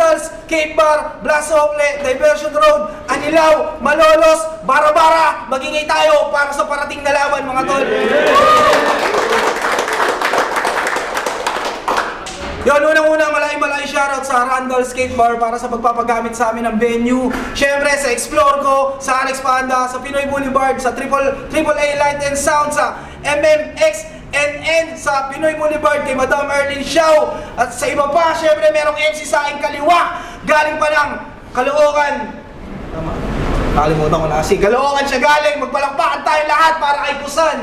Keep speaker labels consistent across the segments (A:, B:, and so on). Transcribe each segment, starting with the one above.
A: Randall's, Cave Bar, Blasople, Diversion Road, Anilao, Malolos, Bara-Bara, magingay tayo para sa parating na laban mga tol. Yun, unang-una, malay shoutout sa Randall's Skate Bar para sa pagpapagamit sa amin ng venue. Siyempre, sa Explore ko, sa Alex Panda, sa Pinoy Boulevard, sa AAA Light and Sound, sa MMXNN, sa Pinoy Boulevard, kay Madam Erlyn Xiao, at sa iba pa, siyempre, merong MC sa aking kaliwa, galing pa ng Caloocan. Tama. Nakalimutan ko na kasi. Caloocan siya galing, magpalakpakan tayo lahat para kay Kusan.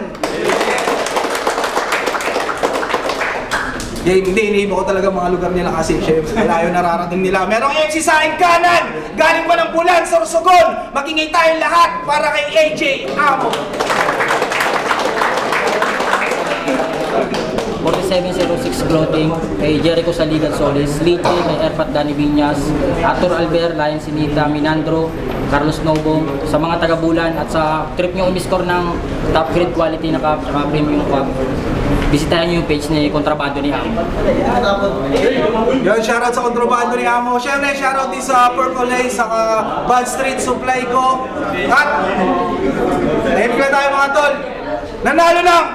A: Hindi, iniiba ko talaga mga lugar nila kasi syempre malayo nararating nila. Merong MC sa aking kanan, galing pa ng Bulan, Sorsogon. Magingay tayong lahat para kay AJ Amo.
B: 4706 Clothing, kay Jericho Saligan Solis, Liche, kay Erpat Dani Viñas, Arthur Albert, Lion Sinita, Minandro, Carlos Novo, sa mga taga-Bulan at sa trip nyo umiscore ng top grade quality na cup at premium cup, bisitahin nyo yung page ni Kontrabando ni Amo.
A: Yun, shoutout sa Kontrabando ni Amo. Siyempre, shoutout din sa Purple Haze, sa Bad Street Supply ko. At, tahimik lang tayo mga tol. Nanalo ng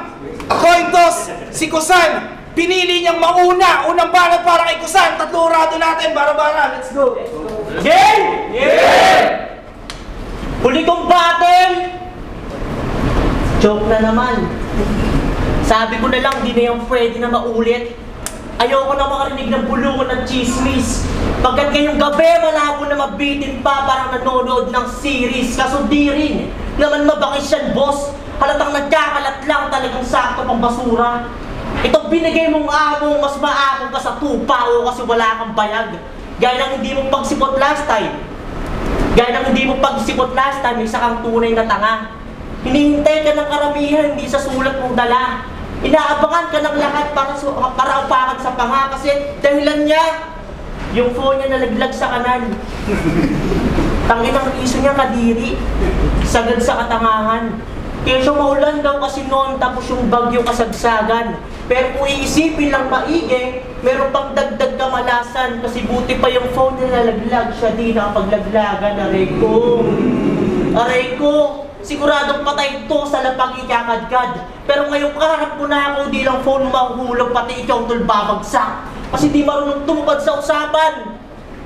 A: coin toss si Kusan. Pinili niyang mauna. Unang banat para kay Kusan. Tatlong rado natin. Bara-bara. Let's go.
C: Game! Yeah! Huli kong battle! Joke na naman. Sabi ko na lang, di na yung pwede na maulit. Ayoko na makarinig ng bulungan ng chismis. Pagkat ngayong gabi, malabo na mabitin pa parang nanonood ng series. Kaso di rin. Naman mabakis yan, boss. Halatang nagkakalat lang talagang sakto pang basura. Itong binigay mong amo, mas maamo ka sa tupa o kasi wala kang bayag. Gaya ng hindi mo pagsipot last time. Isa kang tunay na tanga. Hinihintay ka ng karamihan, hindi sa sulat mong dala. Inaabangan ka ng lahat para upakan sa panga kasi dahilan niya, yung phone niya nalaglag sa kanan. Tangin ang iso niya kadiri, sagad sa katangahan. Kesyo maulan daw kasi noon tapos yung bagyo kasagsagan. Pero kung iisipin lang maigi, meron pang dagdag kamalasan kasi buti pa yung phone niya nalaglag, siya di nakapaglaglagan. Aray ko, siguradong patay ito sa lapang ikakadkad. Pero ngayong kaharap mo na ako, di lang phone mahuhulog, pati ikaw tol babagsak. Kasi di marunong tumupad sa usapan.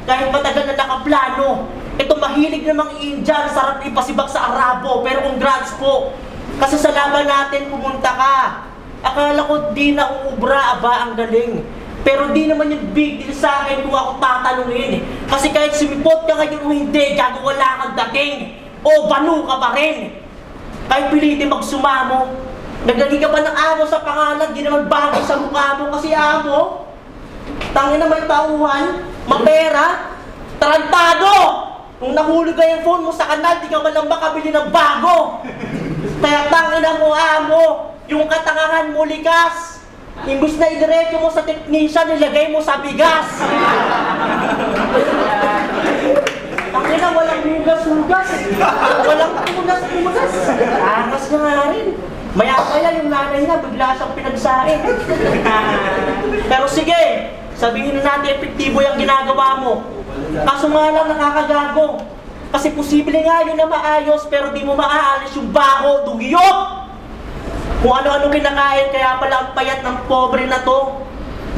C: Kahit matagal na nakaplano. Ito mahilig namang Indian, sarap ipasibak sa Arabo. Pero congrats po. Kasi sa laban natin pumunta ka. Akala ko di na uubra, aba ang galing. Pero di naman yung big deal sa akin kung ako tatanungin. Kasi kahit sumipot ka ngayon o hindi, gago wala kang dating. O banu ka pa rin. Kahit pilitin magsumamo. Naglagay ka pa ng amo sa pangalan, di naman bagay sa mukha mo kasi amo. Tangin na may tauhan, mapera, tarantado! Nung nahulog ka yung phone mo sa kanal, di ka man lang makabili ng bago. Kaya tangin na mo amo, yung katangahan mo likas. Imbis na idiretso mo sa technician, nilagay mo sa bigas. Tangin na walang hugas-hugas. Walang hugas-hugas. Angas niya nga rin. Maya-maya yung nanay niya, bigla siyang pinagsain. Pero sige, sabihin na natin epektibo yung ginagawa mo. Kaso nga lang nakakagago. Kasi posible nga yun na maayos, pero di mo maaalis yung baho, dugiyot! Kung ano-ano kinakain, kaya pala ang payat ng pobre na to.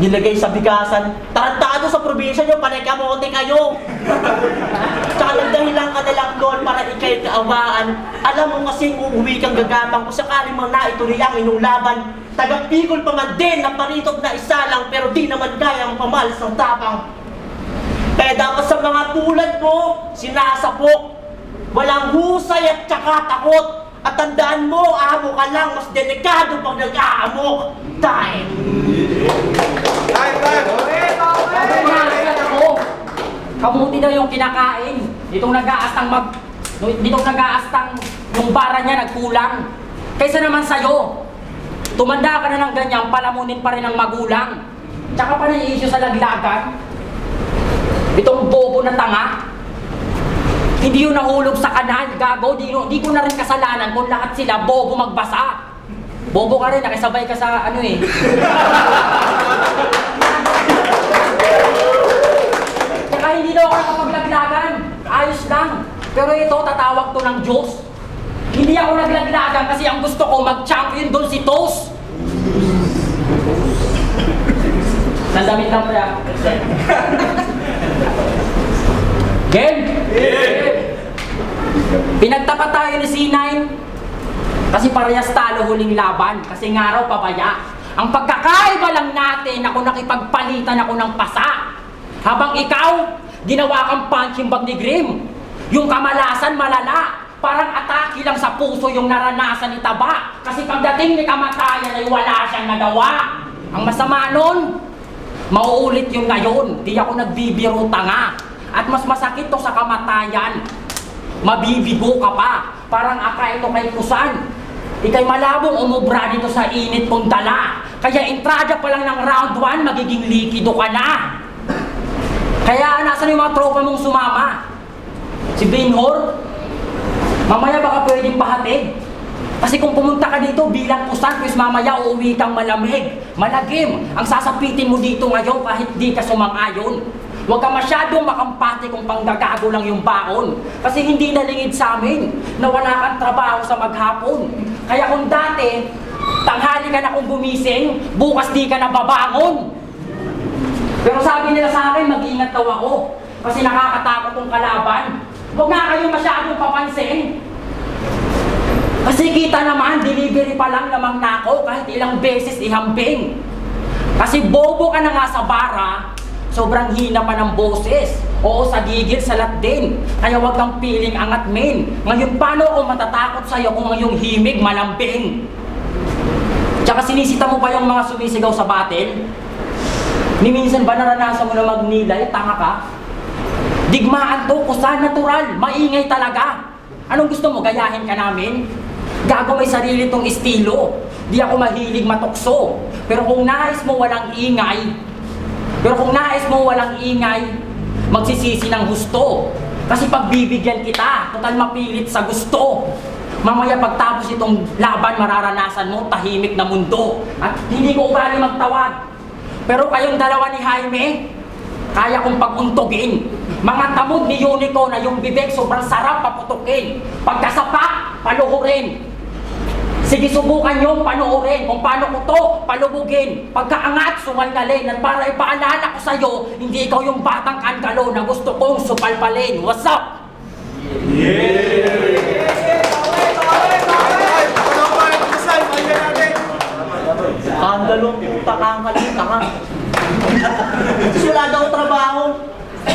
C: Nilagay sa bigasan. Tarantado sa probinsya nyo, panay kamote kayo. Tsaka nagdahilan ka na lang doon para ikay kaawaan. Alam mo kasing uuwi kang gagapang kung sakali man na ituloy ang inyong laban. Tagapigol pa man din na paritot na isa lang pero di naman kayang pamalas ng tapang. Kaya dapat sa mga tulad mo, sinasapok. Walang husay at tsaka takot. At tandaan mo, amo ka lang, mas delikado pag nag-aamok. Time!
B: Kamuti daw yung kinakain. Ditong nag-aastang yung bara niya nagkulang. Kaysa naman sa'yo, tumanda ka na ng ganyan, palamunin pa rin ng magulang. Tsaka pa na-i-issue sa laglagan. Itong bobo na tanga. Hindi yun nahulog sa kanan, gago. Di ko na rin kasalanan kung lahat sila bobo magbasa. Bobo ka rin, nakisabay ka sa ano eh. Tsaka ako nakapaglaglagan. Ayos lang. Pero ito, tatawag to ng Diyos. Hindi ako naglaglagan kasi ang gusto ko mag-champion doon si Toast. Nandamit lang pala. Game? Pinagtapat tayo ni C9 kasi parehas talo huling laban kasi nga raw pabaya. Ang pagkakaiba lang natin, ako nakipagpalitan ako ng pasa. Habang ikaw, ginawa kang punching bag ni Grim. Yung kamalasan malala. Parang atake lang sa puso yung naranasan ni Taba. Kasi pagdating ni kamatayan ay wala siyang nagawa. Ang masama nun, mauulit yung ngayon. Di ako nagbibiro tanga. At mas masakit to sa kamatayan. Mabibigo ka pa. Parang aka ito kay Kusan. Ika'y malabong umubra dito sa init kong dala. Kaya entrada pa lang ng round 1, magiging likido ka na. Kaya nasan yung mga tropa mong sumama? Si Binhor? Mamaya baka pwedeng pahatid. Kasi kung pumunta ka dito bilang Kusan, pues mamaya uuwi kang malamig, malagim. Ang sasapitin mo dito ngayon kahit di ka sumang-ayon. Huwag ka masyadong makampante kung panggagago lang yung baon. Kasi hindi nalingid sa amin na wala kang trabaho sa maghapon. Kaya kung dati, tanghali ka na kung gumising, bukas di ka na babangon. Pero sabi nila sa akin, mag-iingat daw ako. Kasi nakakatakot yung kalaban. Huwag nga kayong masyadong papansin. Kasi kita naman, delivery pa lang namang nako kahit ilang beses ihambing. Kasi bobo ka na nga sa bara, sobrang hina pa ng boses. Oo, sa gigil, salat din. Kaya huwag kang piling angat men. Ngayon paano ako matatakot sa'yo kung ngayong himig malambing? Tsaka sinisita mo ba yung mga sumisigaw sa battle? Ni minsan ba naranasan mo na magnilay, tanga ka? Digmaan to, Kusan, natural, maingay talaga. Anong gusto mo, gayahin ka namin? Gago, may sarili tong estilo. Di ako mahilig matukso. Pero kung nais mo walang ingay, magsisisi ng gusto. Kasi pagbibigyan kita, total mapilit sa gusto. Mamaya pagtapos itong laban, mararanasan mo tahimik na mundo. At hindi ko ugali magtawag. Pero kayong dalawa ni Jaime, kaya kong paguntugin. Mga tamog ni Unico na yung bibig sobrang sarap paputukin. Pagkasapak, paluhurin. Sige, subukan nyo panoorin kung paano ko to palubugin. Pagkaangat, sumalgalin. At para ipaalala ko sa'yo, hindi ikaw yung batang kankalo na gusto kong supalpalin. What's up?
C: Kandalong puta kang kalita ka. Wala daw trabaho.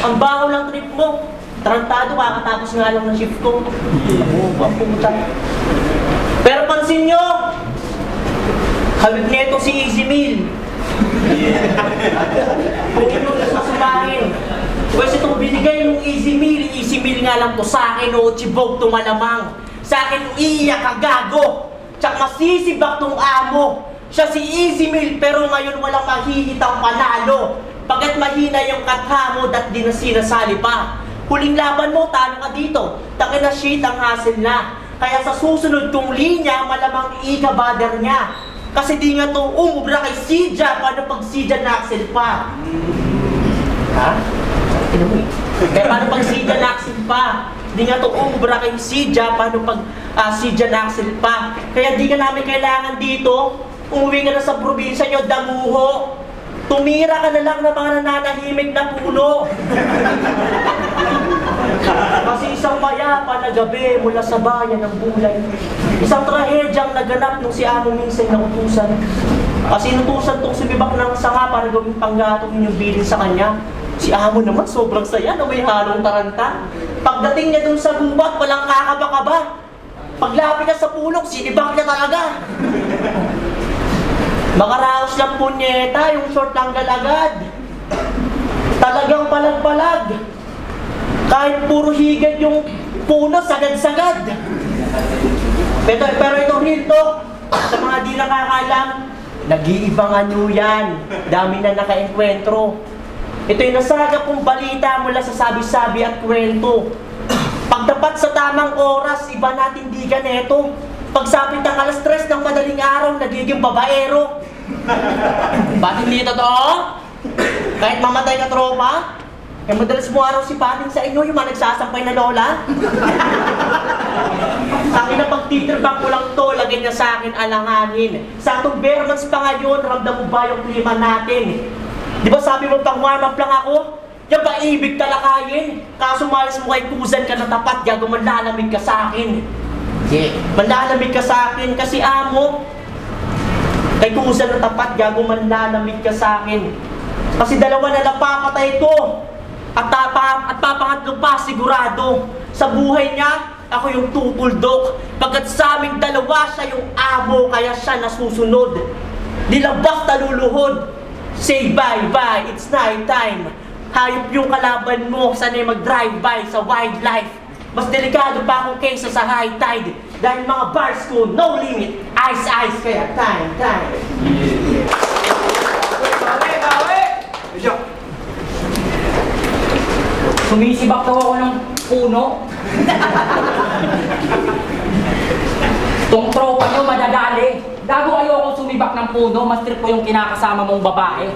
C: Ang baho lang trip mo. Tarantado ka, katapos nga lang ng shift ko. Ang puta. Pero pansin nyo, hawig neto si Easy Meal. Kung yun yung sasumahin. Pwes itong binigay ng Easy Meal nga lang to sa akin o chibog to malamang. Sa akin iiyak ka gago. Tsaka masisibak tong amo. Siya si Easy Meal pero ngayon walang mahihitang panalo. Pagkat mahina yung katha mo at di na sinasali pa. Huling laban mo, talo ka dito. Taki na shit ang hassle na. Kaya sa susunod kong linya, malamang ika-bother niya. Kasi di nga to umubra kay Sija. Paano pag Sija na-axel pa? Ha? Kaya paano pag Sija na-axel pa? Di nga to umubra kay Sija. Paano pag Sija na-axel pa? Kaya di ka namin kailangan dito. Umuwi ka na sa probinsya nyo, damuho. Tumira ka na lang ng mga nananahimik na puno. Kasi isang mayapa na gabi mula sa bayan ng Bulay. Isang trahedyang naganap nung si Amo Minsay na utusan. Kasi inutusan tong sumibak ng sanga para gawing panggatong inyong bilin sa kanya. Si Amo naman sobrang saya na may halong taranta. Pagdating niya dun sa gubat, walang kakaba-kaba. Paglapit niya sa pulok, sinibak niya talaga. Makaraos lang punyeta, yung short lang galagad. Talagang palag-palag. Kahit puro higad yung puno, sagad-sagad. Pero ito real talk, sa mga di nakakalam, nag-iibang ano yan. Dami na naka-enkwentro. Ito yung nasaga kong balita mula sa sabi-sabi at kwento. Pagdapat sa tamang oras, iba natin di ganeto. Pagsapit ng alas 3 ng madaling araw, nagiging babaero. Ba't hindi totoo? Kahit mamatay ka tropa, Eh, madalas mo araw si Pating sa inyo, yung mga nagsasampay na lola. Sa akin na pagtitribang ko lang to, lagay niya sa akin alanganin. Sa atong bare months pa ngayon, ramdam mo ba yung klima natin? Di ba sabi mo pang warm up lang ako? Yan ba ibig talakayin? Kaso malas mo kay Kuzan ka na tapat, gago manlalamig ka sa akin. Manlalamig ka sa akin kasi amo. Kay Kuzan na tapat, gago manlalamig ka sa akin. Kasi dalawa na lang papatay ko. At papangatlo pa sigurado. Sa buhay niya, ako yung tutuldok. Pagkat sa aming dalawa, siya yung amo, kaya siya nasusunod. Nilabas na luluhod. Say bye-bye, it's night time. Hayop yung kalaban mo, sanay mag-drive-by sa wildlife. Mas delikado pa akong kaysa sa high tide. Dahil mga bars ko, no limit. Ice, kaya time.
A: Bawi! Medyo.
B: Sumisibak daw ako ng puno. Tong tropa nyo madadali. Gago ayoko sumibak ng puno, mas trip ko yung kinakasama mong babae.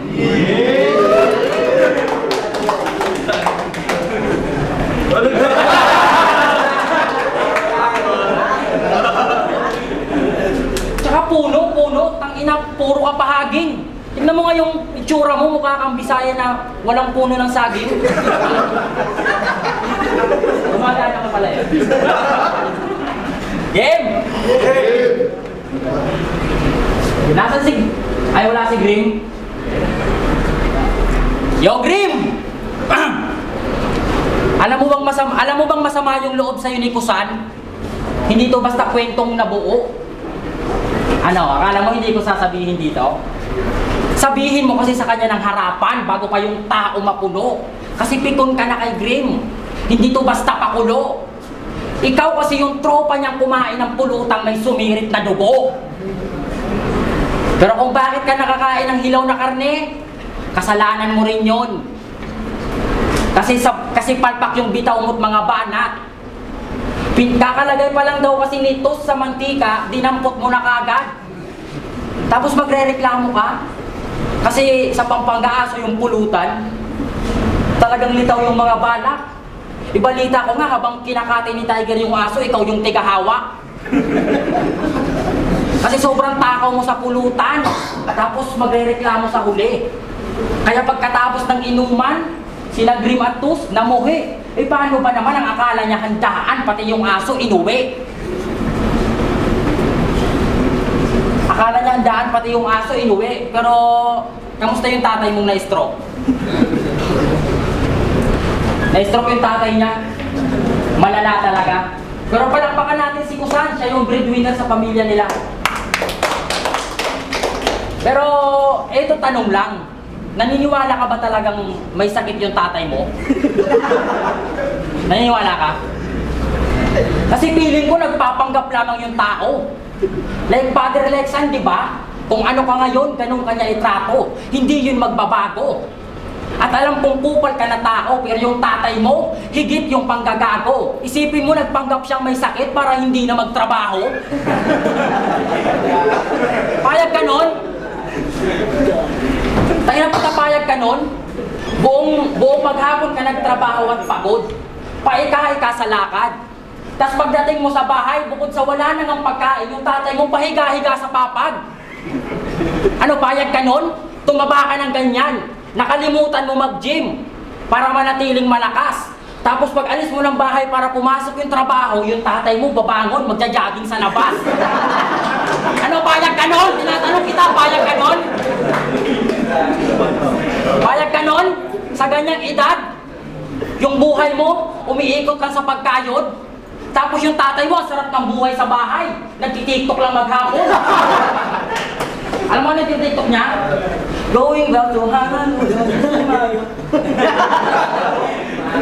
B: Tsaka puno, tangina, puro ka pahaging. Tignan mo nga yung itsura mo, mukha kang Bisaya na walang puno ng saging. Gumagana ka pala yun. Game! Nasaan si... Ay, wala si Grim. Yo, Grim! Alam mo bang masama yung loob sa'yo ni Kusan? Hindi to basta kwentong nabuo. Ano, akala mo hindi ko sasabihin dito? Sabihin mo kasi sa kanya ng harapan bago pa yung tao mapuno. Kasi pikon ka na kay Grim. Hindi to basta pakulo. Ikaw kasi yung tropa niyang kumain ng pulutang may sumirit na dugo. Pero kung bakit ka nakakain ng hilaw na karne, kasalanan mo rin yon. Kasi palpak yung bitaw mo't mga banat. Kakalagay pa lang daw kasi nito sa mantika, dinampot mo na kagad. Tapos magrereklamo ka. Kasi sa Pampanga-aso yung pulutan, talagang litaw yung mga balak. Ibalita ko nga habang kinakati ni Tiger yung aso, ikaw yung tigahawak. Kasi sobrang takaw mo sa pulutan, tapos magrereklamo sa huli. Kaya pagkatapos ng inuman, sila Grim at Tus namuhi. Eh paano ba naman ang akala niya handaan, pati yung aso inuwi? Akala niya handaan, pati yung aso inuwi. Pero, kamusta yung tatay mong na-stroke? Na-stroke yung tatay niya? Malala talaga. Pero palakpakan natin si Kusan, siya yung breadwinner sa pamilya nila. Pero, eto tanong lang. Naniniwala ka ba talagang may sakit yung tatay mo? Naniniwala ka? Kasi feeling ko nagpapanggap lamang yung tao. Like Father Lexan, di ba? Kung ano ka ngayon, ganun ka niya itrato. Hindi yun magbabago. At alam kong kupal ka na tao, pero yung tatay mo, higit yung panggagago. Isipin mo, nagpanggap siyang may sakit para hindi na magtrabaho. Payag ka nun? Tayo na patapayag ka nun? Buong maghapon ka nagtrabaho at pagod. Paikahay ka sa lakad. Tapos pagdating mo sa bahay, bukod sa wala nang ang pagkain, yung tatay mo pahiga-higa sa papag. Ano, payag ka nun? Tumaba ka ng ganyan. Nakalimutan mo mag-gym para manatiling malakas. Tapos pag alis mo ng bahay para pumasok yung trabaho, yung tatay mo babangon, magja-jogging sa labas. Ano, payag ka nun? Tinatanong kita, payag ka nun? Payag ka nun? Sa ganyang edad, yung buhay mo, umiikot lang sa pagkayod. Tapos yung tatay mo, sarap ng buhay sa bahay. Nagtitiktok lang maghapon. Alam mo ano yung TikTok niya? Going back to Honolulu.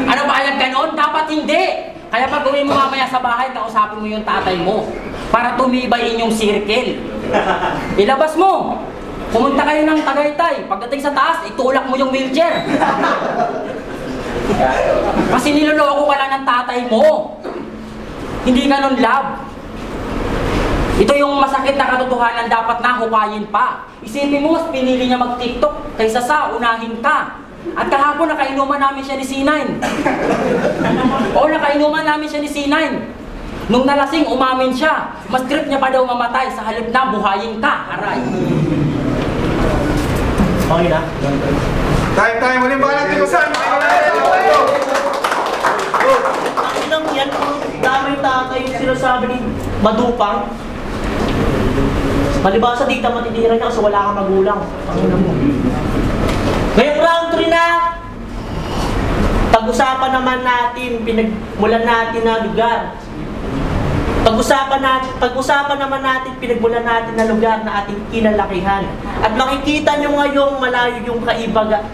B: Ano ba yan ganon? Dapat hindi. Kaya pag gawin mo mamaya sa bahay, kausapin mo yung tatay mo para tumibay inyong circle. Ilabas mo. Pumunta kayo ng Tagaytay. Pagdating sa taas, itulak mo yung wheelchair. Kasi niloloko ka lang ng tatay mo. Hindi ganon, love. Ito yung masakit na katotohanan, dapat na hukayin pa. Isipin mo, mas pinili niya mag-TikTok kaysa sa unahin ka. At kahapon nakainuman namin siya ni C9. Oo, nakainuman namin siya ni C9. Nung nalasing, umamin siya. Mas trip niya pa daw mamatay sa halip na buhayin ka, aray.
C: Okay na?
A: Time, ulit ba natin kung saan?
C: Ang ilang yan, damay tatay yung sinasabi ni Madupang. Malibasa dito matitira niya kasi wala kang magulang. Ang ina mo. Ngayong round 3 na, pag-usapan naman natin, pinagmulan natin na lugar. Pag-usapan naman natin, pinagmulan natin na lugar na ating kinalakihan. At makikita nyo ngayong malayo yung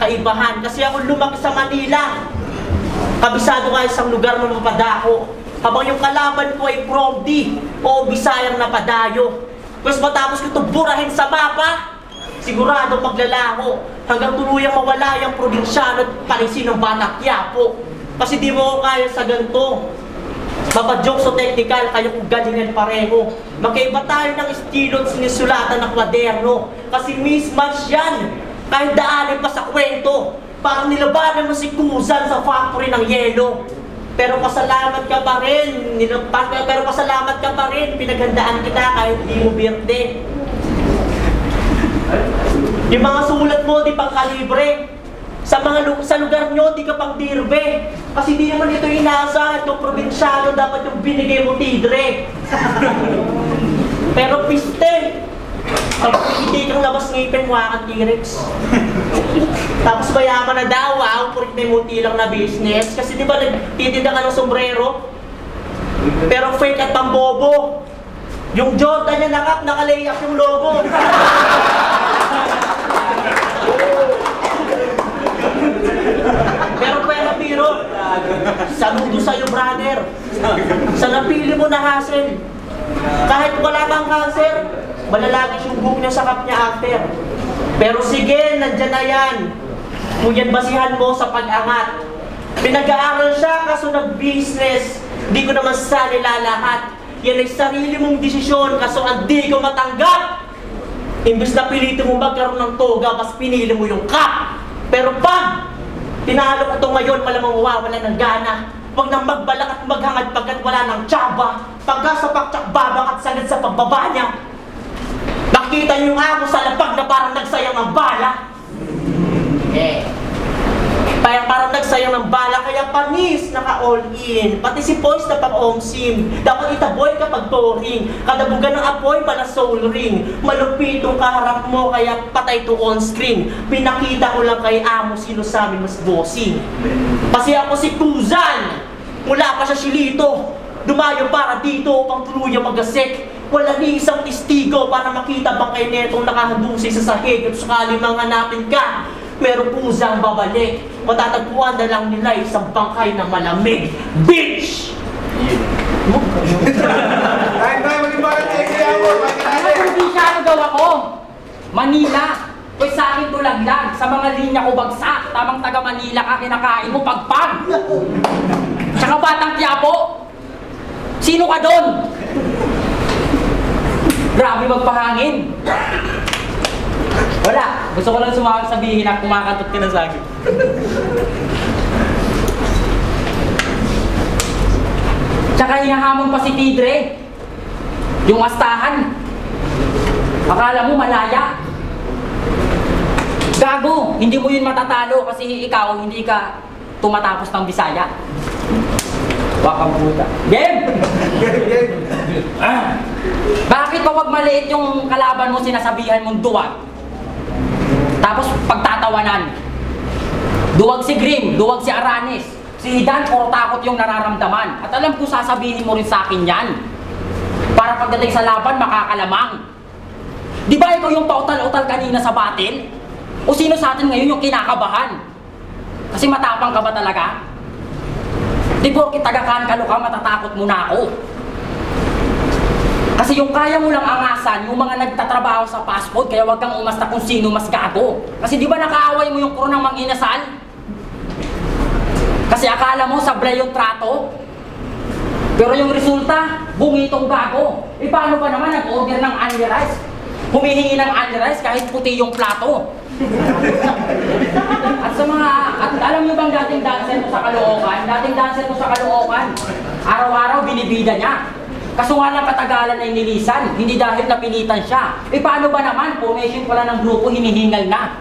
C: kaibahan. Kasi ako lumaki sa Manila. Kabisado nga isang lugar na mapadako. Habang yung kalaban ko ay Promdi o Bisayang napadayo. Tapos matapos ko ito burahin sa mapa, sigurado maglalaho. Hanggang tuluyang mawala yung probinsyano at palisin ng Batang Quiapo. Kasi di mo ko kaya sa ganito. Mapajoke so technical, kayo kung galingan pareho. Magkaiba tayo ng estilo at sinisulatan ng kwaderno. Kasi mismatch yan. Kahit daanin pa sa kwento. Parang nilabanan mo si Kuzan sa factory ng yelo. Pero pasalamat ka pa rin. Pinaghandaan kita kahit di mo birthday. Yung mga sulat mo, di pang kalibre. Sa lugar nyo, di ka pang dirbe. Kasi di naman ito inaasahan. Itong probinsyano, dapat yung binigay mo tidre. Pero piste, pag piniti kang labas ngipin, mukha kang T-Rex. Tapos mayaman na daw, purit may munti lang na business. Kasi di ba nagtitinda ka ng sombrero? Pero fake at pambobo. Yung Jordan niya naka-layup yung logo. Pero biro, saludo sa'yo brother. Sa napili mo na hassle. Kahit wala kang cancer, malalaki yung book niya sa kap niya after. Pero sige, nandyan na yan. Kung yan basihan mo sa pag-angat. Pinag-aaral siya kaso nag-business. Di ko naman sa nilalahat. Yan ay sarili mong desisyon kaso hindi ko matanggap. Imbes na pilito mo magkaroon ng toga, mas pinili mo yung cup. Pero pag tinalo ko ito ngayon, malamang mawawala ng gana. Huwag nang magbalak at maghangad pagkat wala ng tsaba. Pagka sa paktak babak at sagad sa pagbaba niya. Nakita niyo nga ako sa lapag na parang nagsayang ang bala. Parang nagsayang ng bala, kaya panis naka-all in. Pati si Poise na pang-omsim. Dapat itaboy kapag touring. Kadabugan ng apoy pala soul ring. Malupitong kaharap mo, kaya patay to on screen. Pinakita ko lang kay amo sino sa amin mas bossing. Kasi ako si Kuzan. Mula pa sa Silito. Dumayo para dito upang tuluyang magasek. Wala ni isang testigo para makita bang kay netong nakahandusay sa sahig at sakali manghanapin ka. Pero Kuzang babalik. Matatagpuan na lang nila isang bangkay na malamig. Bitch!
A: Time, ulit ba natin
B: Ano probinsyano daw ako? Manila. Kaya sa akin tulaglag. Sa mga linya ko bagsak. Tamang taga Manila ka, kinakain mo pagpag. Tsaka Batang Quiapo. Sino ka doon? Grabe magpahangin. Wala. Gusto ko lang sabihin na kumakatot ka na sa akin. Tsaka hinahamon pa si Tidre. Yung astahan. Akala mo malaya. Gago, hindi mo yun matatalo kasi ikaw hindi ka tumatapos ng Bisaya. Wakang puta. Game! Bakit pa wag maliit yung kalaban mo sinasabihan mong duwag? Tapos pagtatawanan. Duwag si Grim, duwag si Aranis. Si Dan, puro takot yung nararamdaman. At alam ko sasabihin mo rin sa akin yan. Para pagdating sa laban, makakalamang. Di ba ikaw yung pautal-utal kanina sa battle? O sino sa atin ngayon yung kinakabahan? Kasi matapang ka ba talaga? Di ba taga-kan ka matatakot mo na ako? Kasi yung kaya mo lang angasan, yung mga nagtatrabaho sa fast food, kaya wag kang umasta kung sino mas gago. Kasi di ba nakaaway mo yung kurunang mang-inasal? Kasi akala mo sablay yung trato. Pero yung resulta, bungitong gago. E paano pa naman nag-order ng only rice? Humihingi ng only rice kahit puti yung plato. At sa mga, at alam niyo bang dating dancer ko sa Caloocan? Dating dancer ko sa Caloocan, araw-araw binibida niya. Kaso nga lang katagalan ay nilisan, hindi dahil napilitan siya. Eh paano ba naman, formation pala ng grupo, hinihingal na.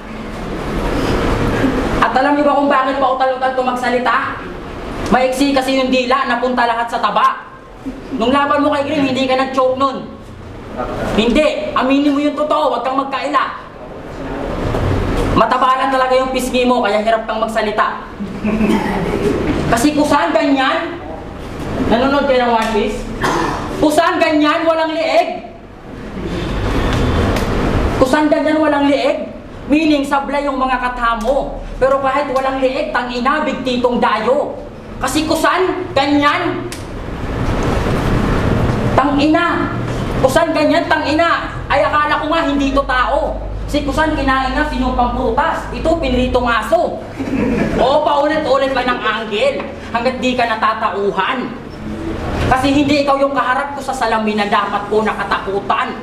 B: At alam niyo ba kung bakit pa utal-utal ito magsalita? Maiksi kasi yung dila, napunta lahat sa taba. Nung laban mo kay Grim, hindi ka nag-choke nun. Hindi, aminin mo yung totoo, huwag kang magkaila. Mataba lang talaga yung pisngi mo, kaya hirap kang magsalita. Kasi kung saan ganyan, nanonood kayo ng One Piece? Kung saan ganyan, walang lieg. Kung saan ganyan, walang lieg. Meaning, sablay yung mga katamo. Pero kahit walang lieg, tang-ina, bigtitong dayo. Kasi kung saan ganyan, tang-ina. Kung saan ganyan, tang-ina. Ay, akala ko nga, hindi ito tao. Si Kusan kinain nga sinumpang prutas. Ito, pinritong aso. Oo, paulit-ulit lang ng anggel. Hanggat di ka natatauhan. Kasi hindi ikaw yung kaharap ko sa salamin na dapat ko nakatakutan.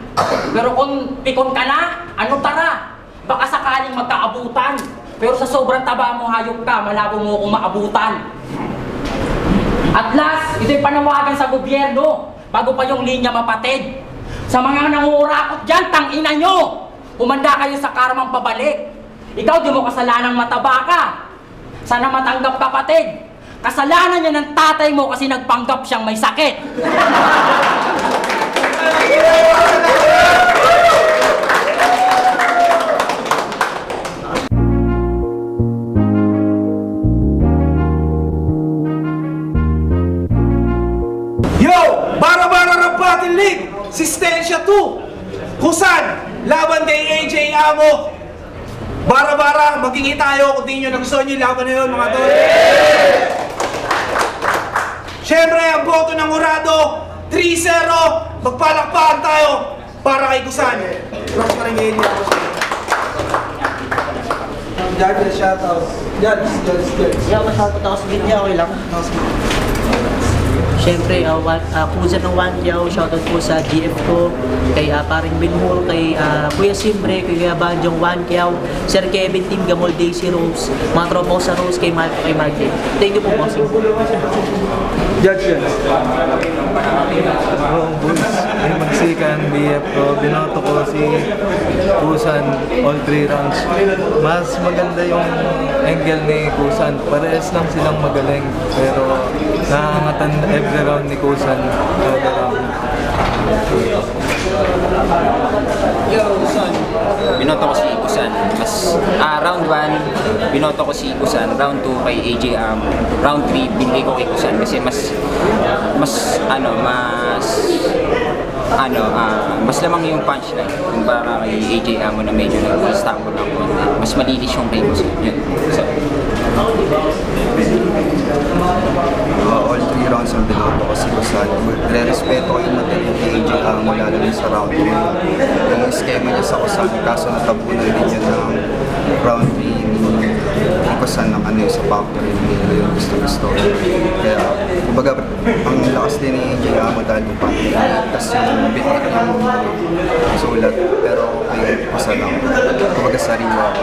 B: Pero kung pikon ka na, ano tara? Baka sakaling magkaabutan. Pero sa sobrang taba mo, hayop ka, malabo mo kung maabutan. At last, ito'y panawagan sa gobyerno bago pa yung linya mapatid. Sa mga nangurakot dyan, tang-ina nyo! Umanda kayo sa karmang pabalik. Ikaw, di mo kasalanang mataba ka. Sana matanggap kapatid. Kasalanan niya ng tatay mo kasi nagpanggap siyang may sakit.
A: Yo! Bara-bara Rap Battle League! Sistensya 2! Kusan! Laban kay AJ Amo! Bara-bara, magkingi tayo kung di nyo nagustuhan yung laban na yun, mga tol. Siyempre, ang boto ng Urado, 3-0, magpalakpakan tayo para kay Kusan. Rock pa rin ngayon ako siya. Judge, shoutout. Judge.
C: Yeah, masyadot ako sa video, okay lang. Siyempre, Kusan ng Wanjiao, shoutout po sa GF ko, kay paring Binhur, kay Kuya Simbre, kay Kuya Banjong Wanjiao, Sir Kevin, Team Gamol, Daisy Rose, mga tropa ko sa Rose, kay Marco, kay Martin. Thank you po, bossing.
A: Judge yan.
D: Boys, ay magsikan, BF ko, binoto ko si Kusan all 3 rounds. Mas maganda yung angle ni Kusan. Parehas lang silang magaling, pero nakangatan every round ni Kusan kada round.
E: Binoto ko si Kusan. Round 1, binoto ko si Kusan. Round 2 kay AJ Round 3, binigay ko kay Kusan kasi mas lamang yung punchline kumpara kay AJ Amo na medyo nag-stumble ng konti. Mas malinis yung kay Kusan. Yun. So,
F: all 3 rounds ang binoto ko si Kusan. Re-respeto ko yung matalino ni AJ Amo lalo na sa round 2. Yung schema niya sa Kusan, kaso natabunan din niya ng round 3 ni Kusan ng ano yung sa factory nila yung gusto-gusto. Kaya, kumbaga, ang lakas din ni AJ Amo dahil yung factory tapos yung bitik yung sulat. Pero kay Kusan lang, kumbaga sariwa ko.